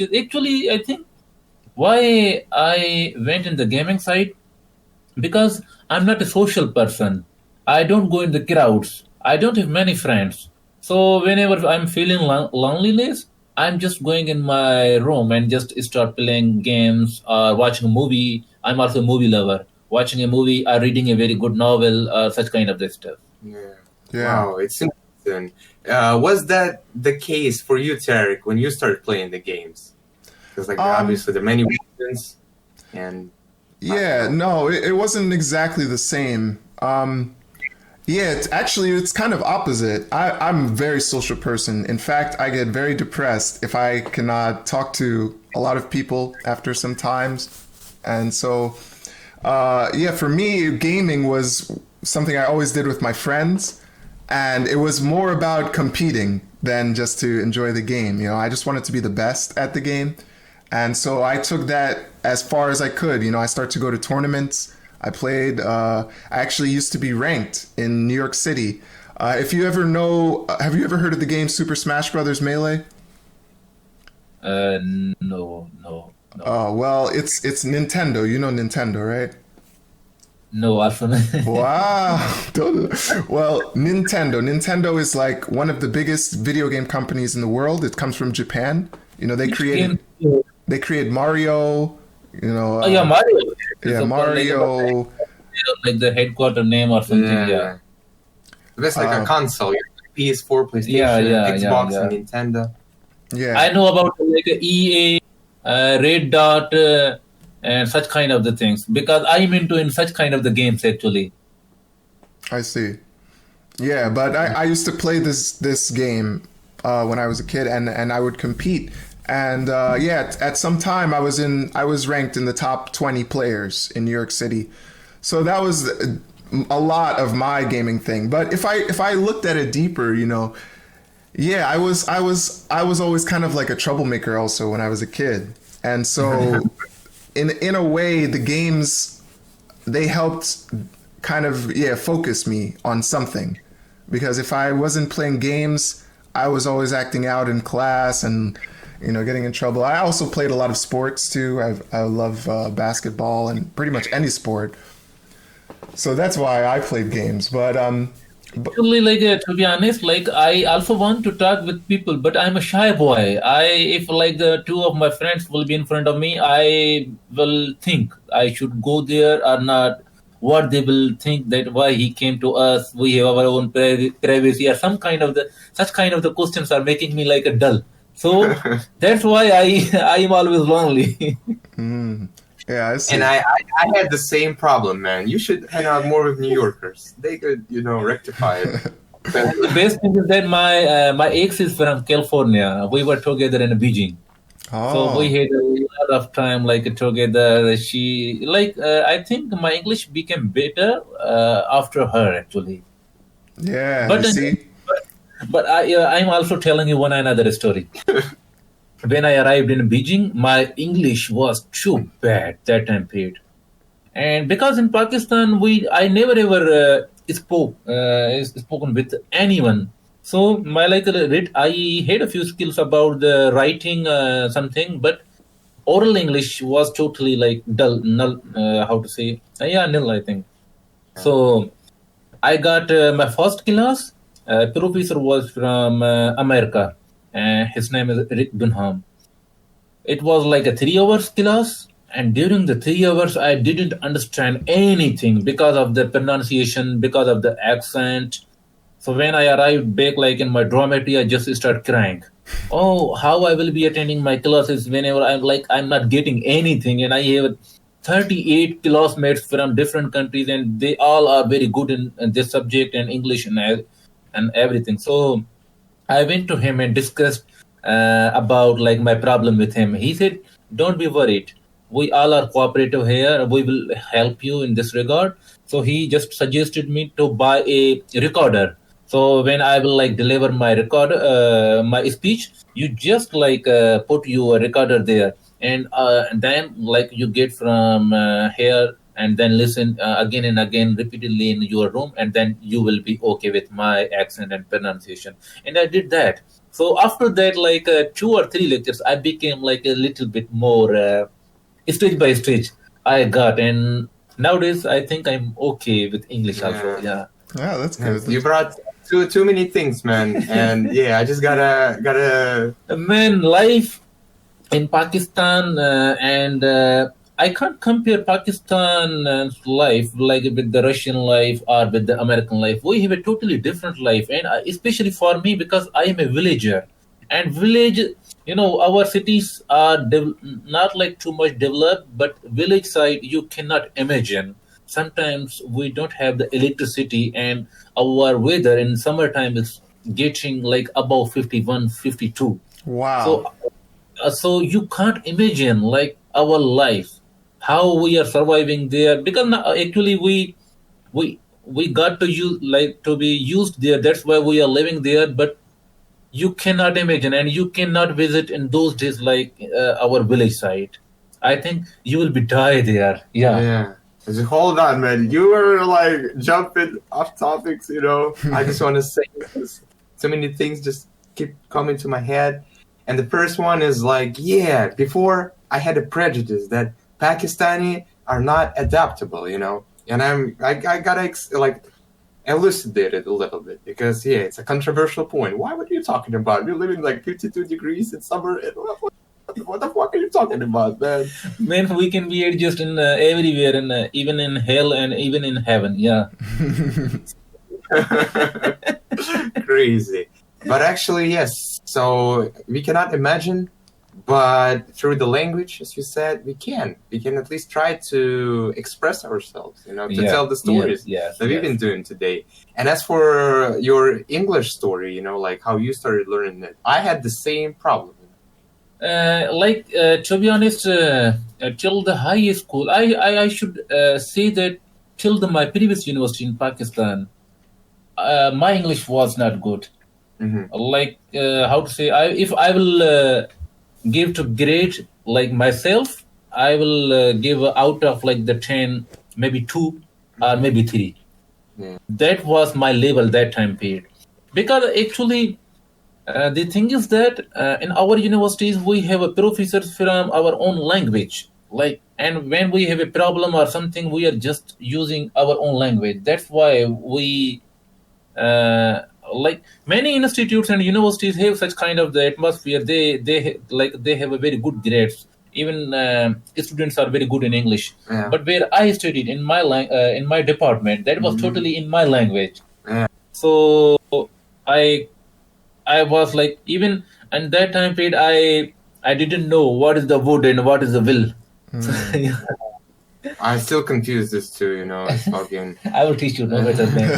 Actually, I think why I went in the gaming side because I'm not a social person. I don't go in the crowds. I don't have many friends. So whenever I'm feeling loneliness, I'm just going in my room and just start playing games or watching a movie. I'm also a movie lover. Watching a movie or reading a very good novel or such kind of this stuff. Yeah. Yeah. Wow, it's interesting. Was that the case for you, Tarek, when you started playing the games? Because like Um, obviously there are many reasons, and I don't yeah, know. no, it wasn't exactly the same. Yeah, it's kind of opposite. I'm a very social person. In fact, I get very depressed if I cannot talk to a lot of people after some times. And so, yeah, for me, gaming was something I always did with my friends. And it was more about competing than just to enjoy the game. You know, I just wanted to be the best at the game. And so I took that as far as I could. You know, I started to go to tournaments. I played, I actually used to be ranked in New York City. If you ever know, have you ever heard of the game Super Smash Brothers Melee? No, no, no, Well, it's Nintendo. You know Nintendo, right? no. Also, Wow. Well, Nintendo is like one of the biggest video game companies in the world. It comes from Japan. You know, which game? they created Mario, you know, Oh yeah, Mario. It's yeah, a, like Mario. like the headquarter name or something. Yeah, Yeah, that's like a Uh, console. You have PS4, yeah, PlayStation, yeah, yeah, Xbox, and yeah. Nintendo. yeah, I know about like EA, Red Dot, and such kind of the things because I'm into in such kind of the games actually. I see. Yeah, but I used to play this game when I was a kid, and I would compete. And yeah, at some time I was ranked in the top 20 players in New York City. So that was a lot of my gaming thing. But if I looked at it deeper, you know, yeah, I was always kind of like a troublemaker also when I was a kid. And so in a way the games they helped kind of focus me on something because if I wasn't playing games I was always acting out in class and you know getting in trouble. I also played a lot of sports too. I love basketball and pretty much any sport, so that's why I played games. But Actually, like to be honest, like I also want to talk with people, but I'm a shy boy. I if like the two of my friends will be in front of me, I will think I should go there or not. What they will think that why he came to us, we have our own privacy, or some kind of the such kind of the questions are making me like a dull. So that's why I I am always lonely. yeah, I And see. I had the same problem, man. You should hang out more with New Yorkers. They could, rectify it. And the best thing is that my ex is from California. We were together in Beijing. So we Oh, had a lot of time like together. She like I think my English became better after her actually. yeah, you But see. but I'm also telling you one another story. When I arrived in Beijing, my English was too bad that time period. And because in Pakistan we I never ever spoken with anyone. So my like I had a few skills about the writing something, but oral English was totally like dull, null. How to say? Yeah, nil. I think so. I got my first class. Professor was from America. His name is Rick Dunham. It was like a 3 hours class, and during the 3 hours, I didn't understand anything because of the pronunciation, because of the accent. So when I arrived back, like in my dormitory, I just started crying. Oh, how I will be attending my classes whenever I'm like I'm not getting anything, and I have 38 classmates from different countries, and they all are very good in this subject and English and everything. So I went to him and discussed about like my problem with him. He said, "Don't be worried. We all are cooperative here. We will help you in this regard." So he just suggested me to buy a recorder. So when I will like deliver my record, my speech, you just like put your recorder there, and then like you get from here and then listen again and again repeatedly in your room, and then you will be okay with my accent and pronunciation. And I did that. So after that, like 2 or 3 lectures, I became like a little bit more stage by stage. I got, and nowadays I think I'm okay with English also. Yeah. Yeah. Yeah, that's good. Yes, you brought too many things, man. And yeah, I just gotta. Man, life in Pakistan and I can't compare Pakistan's life like with the Russian life or with the American life. We have a totally different life, and especially for me because I am a villager, and village, our cities are not like too much developed, but village side you cannot imagine. Sometimes we don't have the electricity, and our weather in summertime is getting like above 51, 52. Wow. So so you can't imagine like our life, how we are surviving there, because now, actually we got to use like to be used there, that's why we are living there. But you cannot imagine, and you cannot visit in those days like our village side. I think you will be die there. Yeah. Yeah. Just hold on, man. You were like jumping off topics, you know. I just want to say this. So many things just keep coming to my head. And the first one is like, yeah, before I had a prejudice that Pakistani are not adaptable, you know. And I gotta like elucidate it a little bit because yeah, it's a controversial point. Why were you talking about? You're living like 52 degrees in summer. And what the fuck are you talking about, man? Man, we can be adjust in everywhere, and even in hell and even in heaven. Yeah. Crazy. But actually, yes. So we cannot imagine, but through the language, as you said, we can. We can at least try to express ourselves, you know, to tell the stories yes, that we've been doing today. And as for your English story, you know, like how you started learning it, I had the same problem. To be honest, till the high school, I should say that till my previous university in Pakistan, my English was not good. Like how to say, if I will give to grade like myself, I will give out of like the 10, maybe 2 or maybe 3. That was my level that time period. Because actually, the thing is that in our universities we have a professors from our own language. Like, and when we have a problem or something, we are just using our own language. That's why we like many institutes and universities have such kind of the atmosphere. They have a very good grades. Even students are very good in English. Yeah. But where I studied in in my department, that was totally in my language. Yeah. So I was like, even and that time period I didn't know what is the wood and what is the will. I still confuse this too, you know. It's fucking. I will teach you no better than.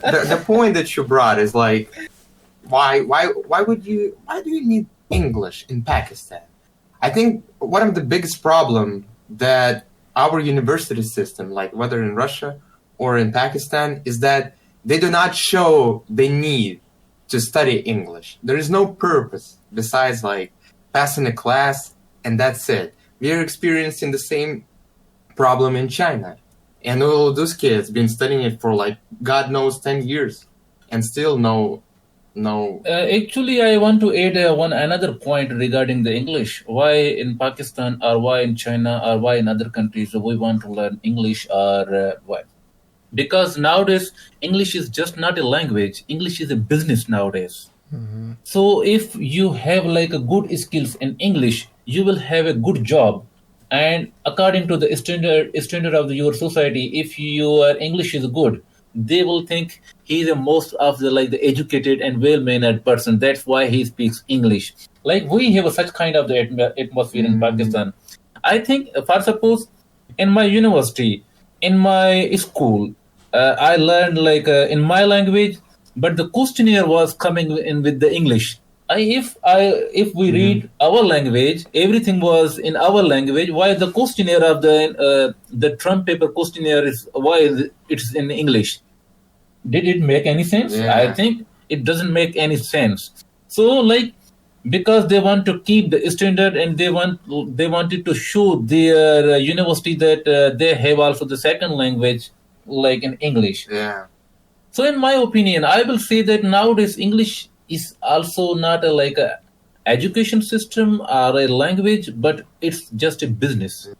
But the point that you brought is like, why do you need English in Pakistan? I think one of the biggest problem that our university system, like whether in Russia or in Pakistan, is that they do not show the need to study English. There is no purpose besides like passing a class and that's it. We are experiencing the same problem in China. And all those kids been studying it for like God knows 10 years and still no. Actually, I want to add another point regarding the English. Why in Pakistan or why in China or why in other countries we want to learn English or why? Because nowadays English is just not a language. English is a business nowadays. So if you have like a good skills in English, you will have a good job. And according to the standard of your society, if your English is good, they will think he is the most of the like the educated and well-mannered person. That's why he speaks English. Like we have such kind of the atmosphere in Pakistan. I think, for suppose, in my university, in my school, I learned like in my language, but the questionnaire was coming in with the English. If we read our language, everything was in our language. Why the questionnaire of the Trump paper questionnaire is it's in English? Did it make any sense? Yeah. I think it doesn't make any sense. So like because they want to keep the standard and they wanted to show their university that they have also the second language like in English. Yeah. So, in my opinion, I will say that nowadays English is also not a education system or a language, but it's just a business.